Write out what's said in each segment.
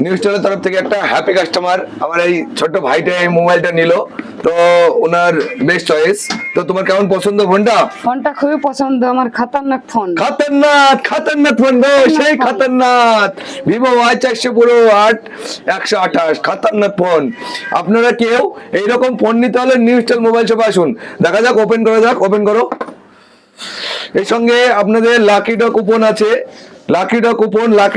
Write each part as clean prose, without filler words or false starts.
নিউজটালের তরফ থেকে একটা হ্যাপি কাস্টমার আমার এই ছোট ভাইটা এই মোবাইলটা নিল, তো ওনার বেস্ট চয়েস। তো তোমার কেমন পছন্দ ফোনটা? ফোনটা খুবই পছন্দ আমার, খতরনাক ফোন। খতরনাক ফোন গো, সেই খতরনাক ভিভো Y400 Pro 8 128 খতরনাক ফোন। আপনারা কেউ এইরকম ফোন নিতে হলে নিউজটাল মোবাইল শপে আসুন। দেখা যাক, ওপেন করা যাক, ওপেন করো। এর সঙ্গে আপনাদের লাকি ড্র কুপন আছে। লাকি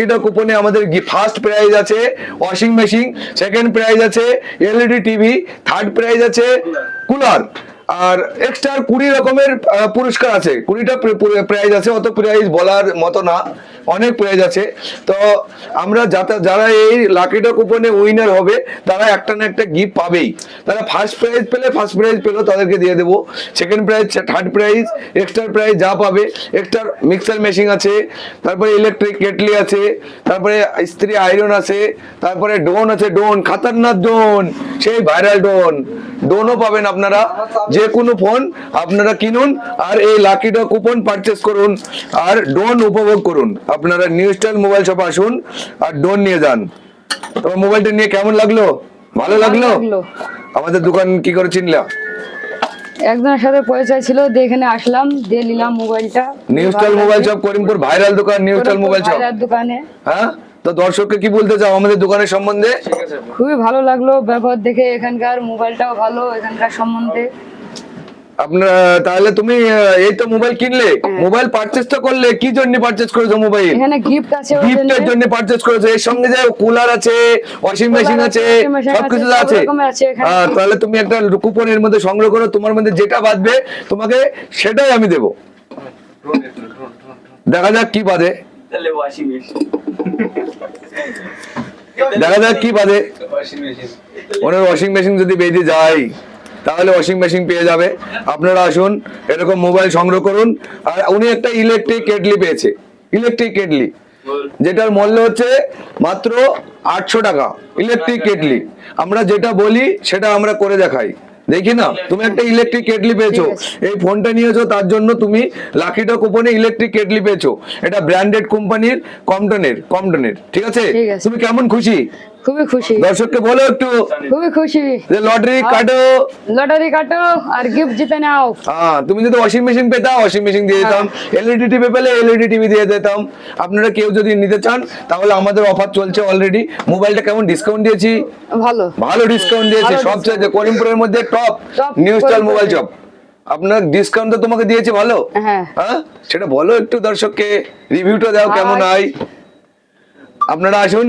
ড্র কুপনে আমাদের ফার্স্ট প্রাইজ আছে ওয়াশিং মেশিন, সেকেন্ড প্রাইজ আছে এলইডি টিভি, থার্ড প্রাইজ আছে কুলার, আর এক্সট্রা 20 রকমের পুরস্কার আছে। 20টা প্রাইজ আছে, অত প্রাইজ বলার মতো না, অনেক প্রাইজ আছে। তো আমরা যারা এই লাকি ড্র কুপনে উইনার হবে তারা একটা না একটা গিফট পাবেই। তারা ফার্স্ট প্রাইজ পেলো তাদেরকে দিয়ে দেবো, second prize, third prize, extra prize যা পাবে। এক্সট্রা মিক্সার মেশিন আছে, তারপরে ইলেকট্রিক কেটলি আছে, তারপরে ইস্ত্রি আয়রন আছে, তারপরে ড্রোন আছে, ড্রোন খতরনাক ড্রোন, সেই ভাইরাল ড্রোনও পাবেন আপনারা। যে কোনো ফোন আপনারা কিনুন আর এই লাকি ড্র কুপন পারচেস করুন আর ড্রোন উপভোগ করুন। আপনারা নিউজটাল মোবাইল শপে আসুন আর ড্রোন নিয়ে যান। তোমার মোবাইলটা নিয়ে কেমন লাগলো? ভালো লাগলো? আমাদের দোকান কি করে চিনলা? একজনের সাথে পরিচয় ছিল, দিয়ে এখানে আসলাম, দিয়ে নিলাম মোবাইলটা। নিউজটাল মোবাইল শপ করিমপুর ভাইরাল দোকান, নিউজটাল মোবাইল শপ দোকানে। হ্যাঁ, তো দর্শককে কি বলতে চাও আমাদের দোকানের সম্বন্ধে? খুবই ভালো লাগলো ব্যবহার দেখে, এখানকার মোবাইলটাও ভালো, এখানকার সম্বন্ধে। আপনারা তাহলে তুমি এই তো মোবাইল কিনলে, মোবাইল পারচেজ তো করলে, কি জন্য পারচেজ করেছো মোবাইল? এখানে গিফট আছে, গিফটের জন্য পারচেজ করেছো। এর সঙ্গে যে কুলার আছে, ওয়াশিং মেশিন আছে, সবকিছু আছে। তাহলে তুমি একটা কুপন এর মধ্যে সংগ্রহ করো, তোমার মধ্যে যেটা বাঁধবে তোমাকে সেটাই আমি দেবো। দেখা যাক কি বাঁধে, দেখা যাক কি বাঁধে। ওনার ওয়াশিং মেশিন যদি বেঁধে যায় তাহলে ওয়াশিং মেশিন পেয়ে যাবে। আপনারা আসুন, এরকম মোবাইল সংগ্রহ করুন। আর উনি একটা ইলেকট্রিক কেটলি পেয়েছে, ইলেকট্রিক কেটলি, যেটার মূল্য হচ্ছে মাত্র 800 টাকা। ইলেকট্রিক কেটলি, আমরা যেটা বলি সেটা আমরা করে দেখাই। দেখি না, তুমি একটা ইলেকট্রিক কেটলি পেয়েছো, এই ফোনটা নিয়েছো, তার জন্য তুমি লাকি ড্র কুপনে ইলেকট্রিক কেটলি পেয়েছো। এটা ব্র্যান্ডেড কোম্পানির, কমটনের। ঠিক আছে? তুমি কেমন খুশি? খুবই খুশি। দর্শককে বলো একটু। খুবই খুশি। যে লটারি কাটো আর গিফট জিতে নাও। হ্যাঁ, তুমি যদি ওয়াশিং মেশিন পেতাম, ওয়াশিং মেশিন দিয়ে দিতাম। এলইডি টিভি পেলে এলইডি টিভি দিয়ে দিতাম। আপনারা কেউ যদি নিতে চান তাহলে আমাদের অফার চলছে অলরেডি। মোবাইলটা কেমন ডিসকাউন্ট দিয়েছি? ভালো ডিসকাউন্ট দিয়েছি, সবচেয়ে করিমপুরের মধ্যে টপ নিউজটাল মোবাইল শপ। আপনার ডিসকাউন্ট তো তোমাকে দিয়েছে ভালো। হ্যাঁ, সেটা বলো একটু দর্শককে, রিভিউটা দাও কেমন হয়। আপনারা আসুন।